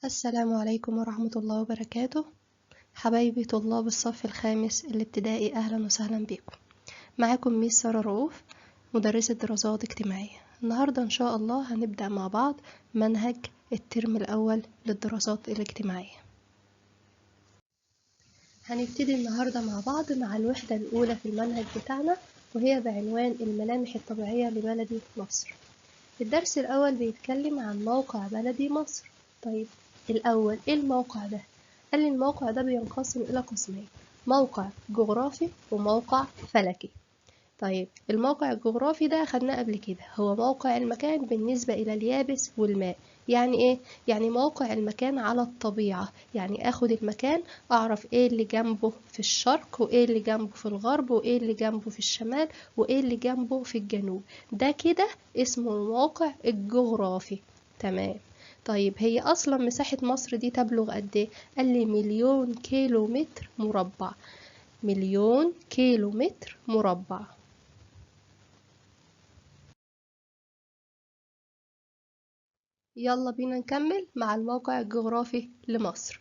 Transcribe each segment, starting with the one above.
السلام عليكم ورحمة الله وبركاته. حبايبي طلاب الصف الخامس الابتدائي، أهلا وسهلا بكم. معاكم ميس سارة رؤوف، مدرسة دراسات اجتماعية. النهاردة إن شاء الله هنبدأ مع بعض منهج الترم الأول للدراسات الاجتماعية. هنبتدي النهاردة مع بعض مع الوحدة الأولى في المنهج بتاعنا، وهي بعنوان الملامح الطبيعية لبلدي مصر. الدرس الأول بيتكلم عن موقع بلدي مصر. طيب الأول إيه الموقع ده؟ قال لي الموقع ده بينقسم إلى قسمين، موقع جغرافي وموقع فلكي. طيب الموقع الجغرافي ده خدناه قبل كده، هو موقع المكان بالنسبة إلى اليابس والماء. يعني إيه؟ يعني موقع المكان على الطبيعة، يعني آخد المكان أعرف إيه اللي جنبه في الشرق وإيه اللي جنبه في الغرب وإيه اللي جنبه في الشمال وإيه اللي جنبه في الجنوب. ده كده اسمه الموقع الجغرافي. تمام. طيب هي أصلا مساحة مصر دي تبلغ قد إيه؟ قال لي 1,000,000 كيلو متر مربع. 1,000,000 كيلو متر مربع. يلا بينا نكمل مع الموقع الجغرافي لمصر.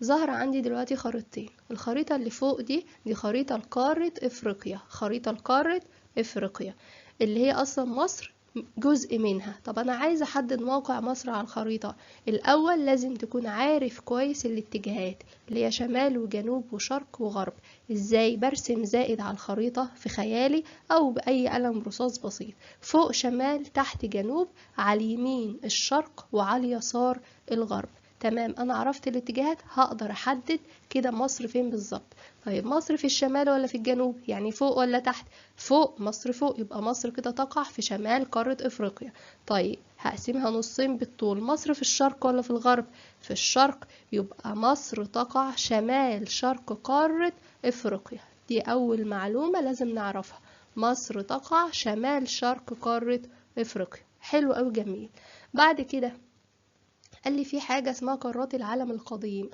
ظهر عندي دلوقتي خريطتين، الخريطة اللي فوق دي خريطة لقارة افريقيا، خريطة لقارة افريقيا اللي هي اصلا مصر جزء منها. طب انا عايزة احدد موقع مصر على الخريطة، الاول لازم تكون عارف كويس الاتجاهات اللي هي شمال وجنوب وشرق وغرب. ازاي؟ برسم زائد على الخريطة في خيالي او باي قلم رصاص بسيط، فوق شمال، تحت جنوب، على اليمين الشرق وعلى اليسار الغرب. تمام، انا عرفت الاتجاهات، هقدر احدد كده مصر فين بالظبط. طيب مصر في الشمال ولا في الجنوب؟ يعني فوق ولا تحت؟ فوق، مصر فوق، يبقى مصر كده تقع في شمال قارة افريقيا. طيب هقسمها نصين بالطول، مصر في الشرق ولا في الغرب؟ في الشرق، يبقى مصر تقع شمال شرق قارة افريقيا. دي اول معلومة لازم نعرفها، مصر تقع شمال شرق قارة افريقيا. حلو أوي، جميل. بعد كده قال لي في حاجة اسمها قارات العالم القديم.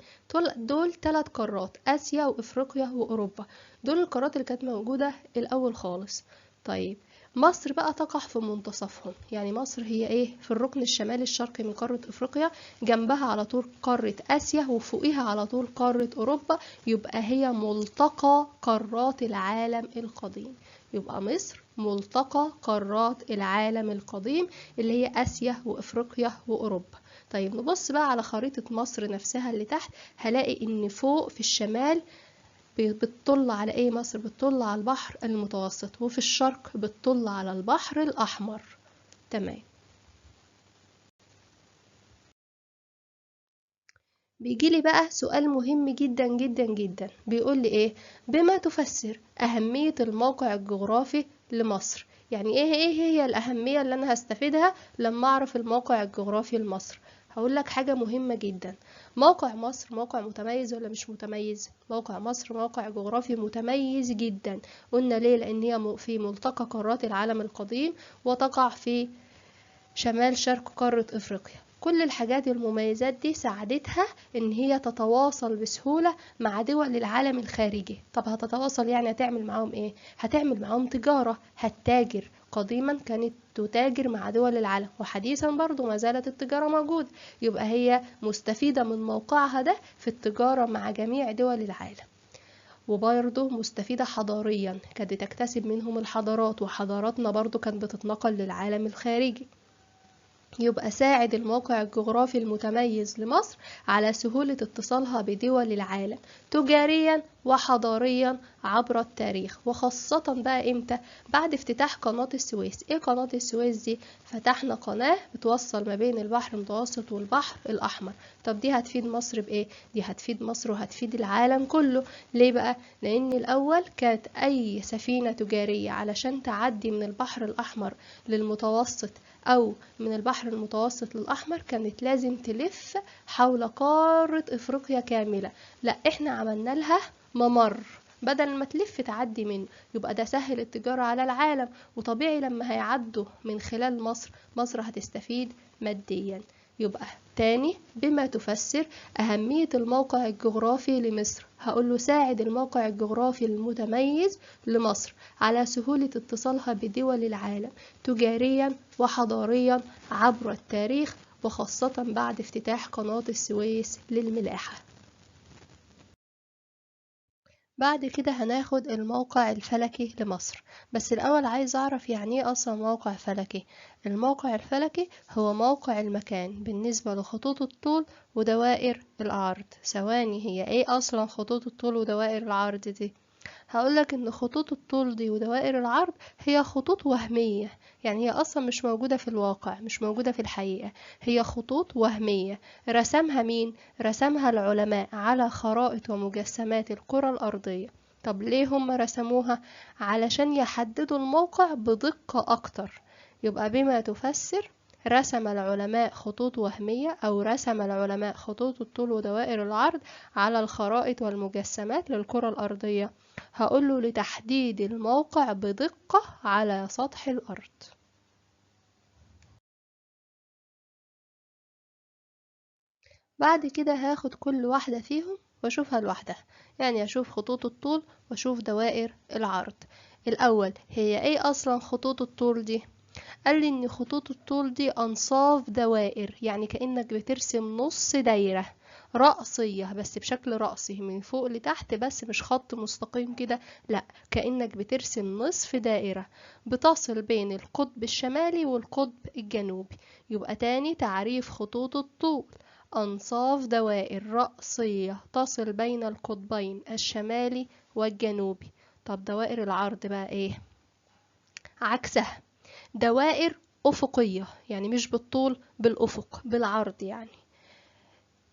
دول 3 قارات، آسيا وإفريقيا وأوروبا. دول القارات اللي كانت موجودة الأول خالص. طيب مصر بقى تقع في منتصفهم، يعني مصر هي ايه؟ في الركن الشمالي الشرقي من قارة افريقيا، جنبها على طول قارة اسيا وفوقيها على طول قارة اوروبا، يبقى هي ملتقى قارات العالم القديم. يبقى مصر ملتقى قارات العالم القديم اللي هي اسيا وافريقيا واوروبا. طيب نبص بقى على خريطة مصر نفسها اللي تحت، هلاقي ان فوق في الشمال بتطل على ايه؟ مصر بتطل على البحر المتوسط، وفي الشرق بتطل على البحر الأحمر. تمام. بيجيلي بقى سؤال مهم جدا جدا جدا، بيقول لي ايه؟ بما تفسر أهمية الموقع الجغرافي لمصر. يعني ايه هي الأهمية اللي انا هستفيدها لما اعرف الموقع الجغرافي لمصر؟ هقول لك حاجة مهمة جدا. موقع مصر موقع متميز ولا مش متميز؟ موقع مصر موقع جغرافي متميز جدا. قلنا ليه؟ لان هي في ملتقى قارات العالم القديم، وتقع في شمال شرق قارة افريقيا. كل الحاجات المميزات دي ساعدتها ان هي تتواصل بسهولة مع دول العالم الخارجي. طب هتتواصل يعني هتعمل معاهم ايه؟ هتعمل معاهم تجارة، هتتاجر. قديما كانت تتاجر مع دول العالم، وحديثا برضو ما زالت التجارة موجودة. يبقى هي مستفيدة من موقعها ده في التجارة مع جميع دول العالم. وبرضه مستفيدة حضاريا، كانت تكتسب منهم الحضارات، وحضاراتنا برضه كانت بتتنقل للعالم الخارجي. يبقى ساعد الموقع الجغرافي المتميز لمصر على سهولة اتصالها بدول العالم تجاريا وحضاريا عبر التاريخ، وخاصة بقى امتى؟ بعد افتتاح قناة السويس. ايه قناة السويس دي؟ فتحنا قناة بتوصل ما بين البحر المتوسط والبحر الأحمر. طب دي هتفيد مصر بإيه؟ دي هتفيد مصر وهتفيد العالم كله. ليه بقى؟ لأن الأول كانت أي سفينة تجارية علشان تعدي من البحر الأحمر للمتوسط أو من البحر المتوسط للأحمر كانت لازم تلف حول قارة إفريقيا كاملة. لا، إحنا عملنا لها ممر بدل ما تلف تعدي منه. يبقى ده سهل التجارة على العالم، وطبيعي لما هيعدوا من خلال مصر، مصر هتستفيد ماديا. يبقى تاني، بما تفسر أهمية الموقع الجغرافي لمصر، هقوله ساعد الموقع الجغرافي المتميز لمصر على سهولة اتصالها بدول العالم تجاريا وحضاريا عبر التاريخ، وخاصة بعد افتتاح قناة السويس للملاحة. بعد كده هناخد الموقع الفلكي لمصر، بس الأول عايز أعرف يعني ايه أصلا موقع فلكي. الموقع الفلكي هو موقع المكان بالنسبة لخطوط الطول ودوائر العرض. ثواني، هي ايه أصلا خطوط الطول ودوائر العرض دي؟ هقولك ان خطوط الطول دي ودوائر العرض هي خطوط وهمية، يعني هي اصلا مش موجودة في الواقع، مش موجودة في الحقيقة، هي خطوط وهمية رسمها مين؟ رسمها العلماء على خرائط ومجسمات الكرة الارضية. طب ليه هم رسموها؟ علشان يحددوا الموقع بدقة اكتر. يبقى بما تفسر رسم العلماء خطوط وهمية، أو رسم العلماء خطوط الطول ودوائر العرض على الخرائط والمجسمات للكرة الأرضية. هقوله لتحديد الموقع بدقة على سطح الأرض. بعد كده هاخد كل واحدة فيهم واشوفها لوحدها، يعني اشوف خطوط الطول واشوف دوائر العرض. الأول، هي ايه أصلا خطوط الطول دي؟ قال لي ان خطوط الطول دي انصاف دوائر، يعني كأنك بترسم نص دايرة رأسية بس بشكل رأسي من فوق لتحت، بس مش خط مستقيم كده، لا، كأنك بترسم نصف دائرة بتصل بين القطب الشمالي والقطب الجنوبي. يبقى تاني تعريف خطوط الطول: أنصاف دوائر رأسية تصل بين القطبين الشمالي والجنوبي. طب دوائر العرض بقى ايه؟ عكسها، دوائر أفقية، يعني مش بالطول، بالأفق، بالعرض، يعني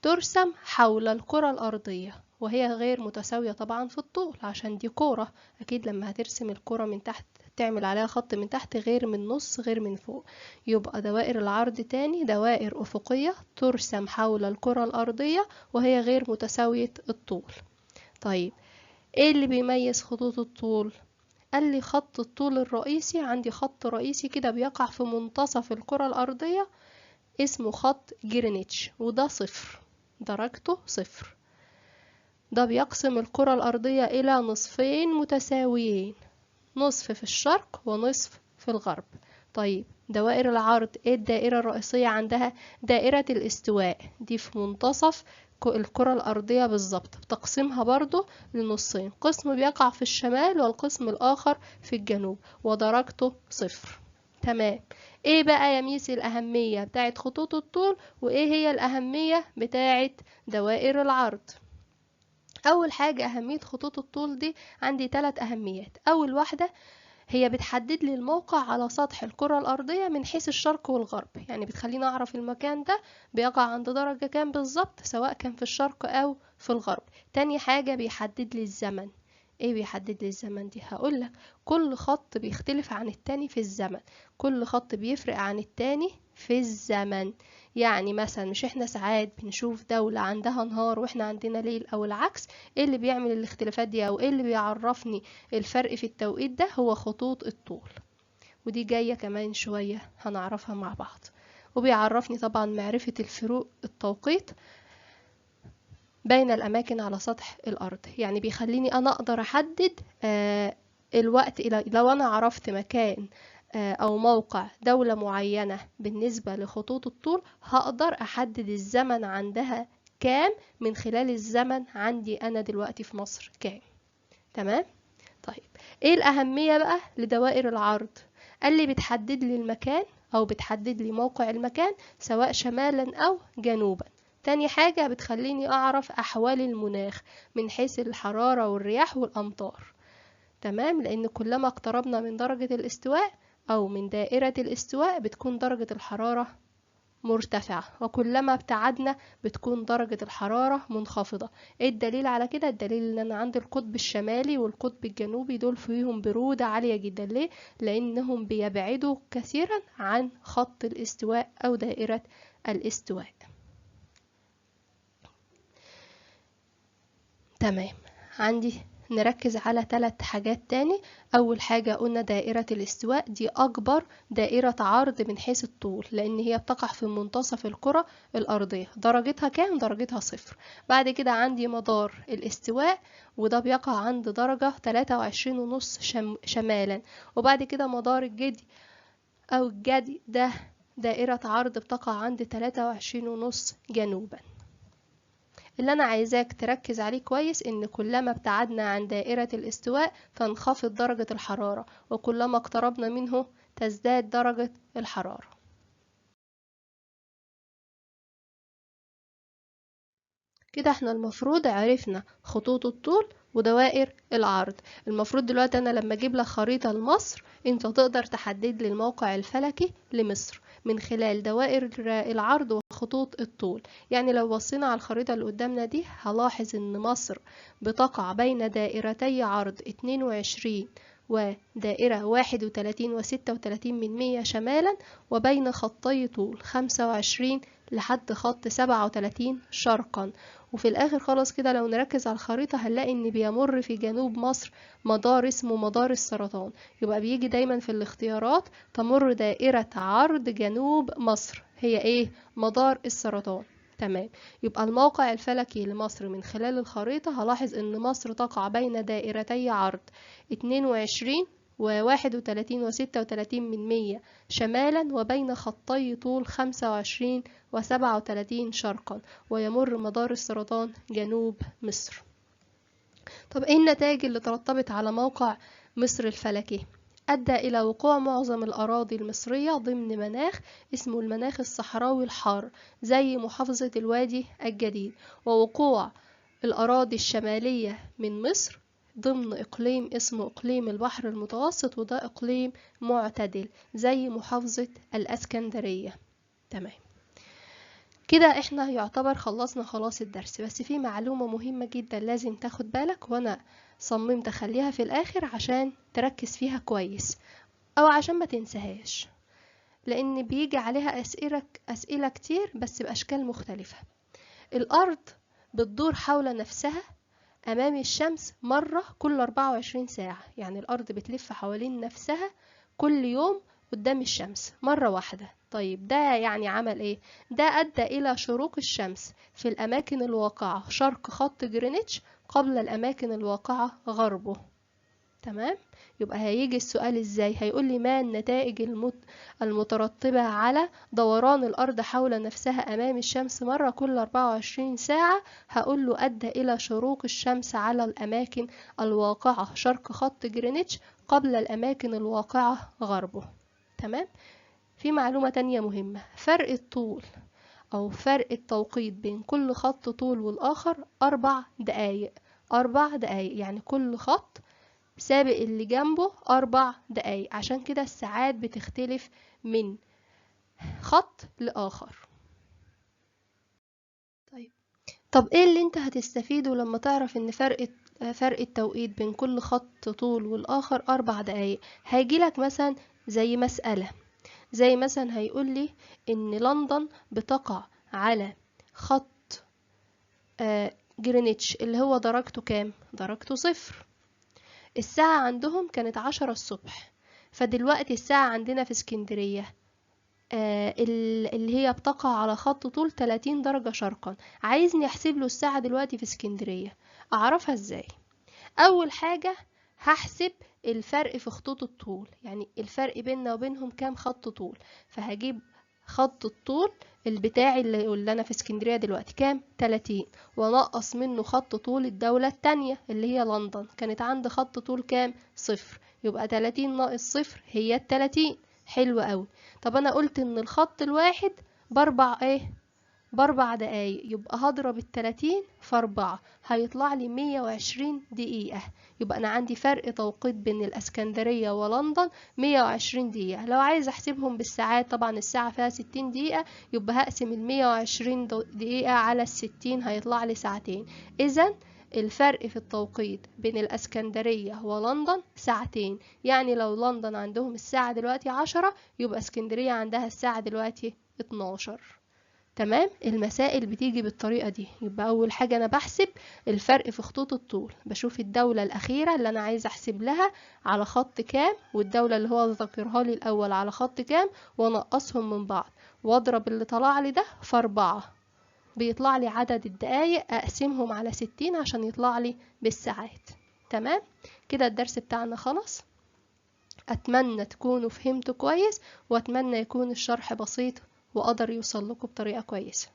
ترسم حول الكرة الأرضية وهي غير متساوية طبعا في الطول، عشان دي كرة، أكيد لما هترسم الكرة من تحت تعمل عليها خط من تحت غير من نص غير من فوق. يبقى دوائر العرض تاني دوائر أفقية ترسم حول الكرة الأرضية وهي غير متساوية الطول. طيب، ايه اللي بيميز خطوط الطول؟ قال لي خط الطول الرئيسي، عندي خط رئيسي كده بيقع في منتصف الكرة الأرضية اسمه خط جرينتش، وده صفر، درجته صفر. ده بيقسم الكرة الأرضية إلى نصفين متساويين، نصف في الشرق ونصف في الغرب. طيب، دوائر العرض ايه الدائرة الرئيسية عندها؟ دائرة الاستواء، دي في منتصف الكرة الأرضية بالظبط، تقسيمها برضو لنصين، قسم بيقع في الشمال والقسم الآخر في الجنوب، ودرجته صفر. تمام. ايه بقى يا ميس الأهمية بتاعت خطوط الطول، وايه هي الأهمية بتاعت دوائر العرض؟ أول حاجة، أهمية خطوط الطول دي عندي 3 أهميات. أول واحدة، هي بتحدد لي الموقع على سطح الكرة الأرضية من حيث الشرق والغرب، يعني بتخليني أعرف المكان ده بيقع عند درجة كام بالظبط، سواء كان في الشرق أو في الغرب. تاني حاجة، بيحدد لي الزمن. ايه بيحدد لي الزمن دي؟ هقولك، كل خط بيختلف عن التاني في الزمن، كل خط بيفرق عن التاني في الزمن. يعني مثلا مش احنا ساعات بنشوف دولة عندها نهار واحنا عندنا ليل او العكس؟ ايه اللي بيعمل الاختلافات دي، او ايه اللي بيعرفني الفرق في التوقيت ده؟ هو خطوط الطول، ودي جاية كمان شوية هنعرفها مع بعض. وبيعرفني طبعا معرفة الفروق التوقيت بين الأماكن على سطح الأرض، يعني بيخليني أنا أقدر أحدد الوقت. لو أنا عرفت مكان أو موقع دولة معينة بالنسبة لخطوط الطول، هقدر أحدد الزمن عندها كام من خلال الزمن عندي أنا دلوقتي في مصر كام. تمام؟ طيب، ايه الأهمية بقى لدوائر العرض؟ قال لي بتحدد لي المكان، أو بتحدد لي موقع المكان سواء شمالا أو جنوبا. تاني حاجة، بتخليني أعرف أحوال المناخ من حيث الحرارة والرياح والأمطار. تمام، لأن كلما اقتربنا من درجة الاستواء أو من دائرة الاستواء بتكون درجة الحرارة مرتفعة، وكلما ابتعدنا بتكون درجة الحرارة منخفضة. ايه الدليل على كده؟ الدليل ان انا عندي القطب الشمالي والقطب الجنوبي دول فيهم برودة عالية جدا. ليه؟ لانهم بيبعدوا كثيرا عن خط الاستواء او دائرة الاستواء. تمام. عندي نركز على 3 حاجات تاني. أول حاجة قلنا دائرة الاستواء، دي أكبر دائرة عرض من حيث الطول، لأن هي بتقع في منتصف الكرة الأرضية، درجتها كام؟ درجتها صفر. بعد كده عندي مدار الاستواء، وده بيقع عند درجة 23.5 شمالا. وبعد كده مدار الجدي أو الجدي، ده دائرة عرض بتقع عند 23.5 جنوبا. اللي أنا عايزاك تركز عليه كويس إن كلما ابتعدنا عن دائرة الاستواء تنخفض درجة الحرارة، وكلما اقتربنا منه تزداد درجة الحرارة. كده احنا المفروض عرفنا خطوط الطول ودوائر العرض. المفروض دلوقتي انا لما اجيب لك خريطة لمصر انت تقدر تحدد لي الموقع الفلكي لمصر من خلال دوائر العرض وخطوط الطول. يعني لو بصينا على الخريطة اللي قدامنا دي هلاحظ ان مصر بتقع بين دائرتي عرض 22 ودائرة 31.36 شمالا، وبين خطي طول 25 لحد خط 37 شرقا. وفي الاخر خالص كده لو نركز على الخريطة هنلاقي ان بيمر في جنوب مصر مدار اسمه مدار السرطان. يبقى بيجي دايما في الاختيارات تمر دائرة عرض جنوب مصر هي ايه؟ مدار السرطان. تمام. يبقى الموقع الفلكي لمصر من خلال الخريطة هلاحظ ان مصر تقع بين دائرتي عرض 22 و31.36 شمالا، وبين خطي طول 25 و37 شرقا، ويمر مدار السرطان جنوب مصر. طب ايه النتائج اللي ترتبط على موقع مصر الفلكي؟ أدى إلى وقوع معظم الأراضي المصرية ضمن مناخ اسمه المناخ الصحراوي الحار زي محافظة الوادي الجديد، ووقوع الأراضي الشمالية من مصر ضمن إقليم اسمه إقليم البحر المتوسط، وده إقليم معتدل زي محافظة الإسكندرية. تمام. كده احنا يعتبر خلصنا خلاص الدرس، بس في معلومة مهمة جدا لازم تاخد بالك، وانا صممت اخليها في الاخر عشان تركز فيها كويس او عشان ما تنساهاش، لان بيجي عليها اسئلة كتير بس باشكال مختلفة. الارض بتدور حول نفسها امام الشمس مرة كل 24 ساعة، يعني الارض بتلف حوالين نفسها كل يوم قدام الشمس مرة واحدة. طيب ده يعني عمل ايه؟ ده ادى الى شروق الشمس في الاماكن الواقعة شرق خط جرينتش قبل الاماكن الواقعة غربه. تمام. يبقى هيجي السؤال ازاي؟ هيقول لي ما النتائج المترتبة على دوران الارض حول نفسها امام الشمس مرة كل 24 ساعة. هقول له ادى الى شروق الشمس على الاماكن الواقعة شرق خط جرينتش قبل الاماكن الواقعة غربه. تمام. في معلومة تانية مهمة، فرق الطول أو فرق التوقيت بين كل خط طول والآخر 4 دقايق. 4 دقايق يعني كل خط سابق اللي جنبه 4 دقايق، عشان كده الساعات بتختلف من خط لآخر. طب ايه اللي انت هتستفيده لما تعرف ان فرق التوقيت بين كل خط طول والآخر 4 دقايق؟ هيجيلك مثلا زي مثلا هيقول لي ان لندن بتقع على خط جرينتش اللي هو درجته كام؟ درجته 0. الساعة عندهم كانت 10 الصبح، فدلوقتي الساعة عندنا في اسكندرية اللي هي بتقع على خط طول 30 درجة شرقا. عايزني احسب له الساعة دلوقتي في اسكندرية، اعرفها ازاي؟ اول حاجة هحسب الفرق في خطوط الطول، يعني الفرق بيننا وبينهم كام خط طول. فهجيب خط الطول البتاعي اللي انا في اسكندرية دلوقتي كام؟ 30، ونقص منه خط طول الدولة التانية اللي هي لندن كانت عند خط طول كام؟ 0. يبقى 30 ناقص 0 هي 30. حلو قوي. طب انا قلت ان الخط الواحد باربع دقايق، يبقى هضرب 30 في 4 هيطلع لي 120 دقيقة. يبقى انا عندي فرق توقيت بين الاسكندرية ولندن 120 دقيقة. لو عايز احسبهم بالساعات طبعا الساعة فيها 60 دقيقة، يبقى هقسم 120 دقيقة على 60 هيطلع لي ساعتين. اذا الفرق في التوقيت بين الاسكندرية ولندن ساعتين، يعني لو لندن عندهم الساعة دلوقتي 10 يبقى اسكندرية عندها الساعة دلوقتي 12. تمام. المسائل بتيجي بالطريقة دي. يبقى أول حاجة أنا بحسب الفرق في خطوط الطول، بشوف الدولة الأخيرة اللي أنا عايز أحسب لها على خط كام، والدولة اللي هو ذاكرها لي الأول على خط كام، ونقصهم من بعض واضرب اللي طلع لي ده في 4 بيطلع لي عدد الدقايق، أقسمهم على 60 عشان يطلع لي بالساعات. تمام. كده الدرس بتاعنا خلص. أتمنى تكونوا فهمتوا كويس، وأتمنى يكون الشرح بسيط وقدر يوصل لكم بطريقة كويسة.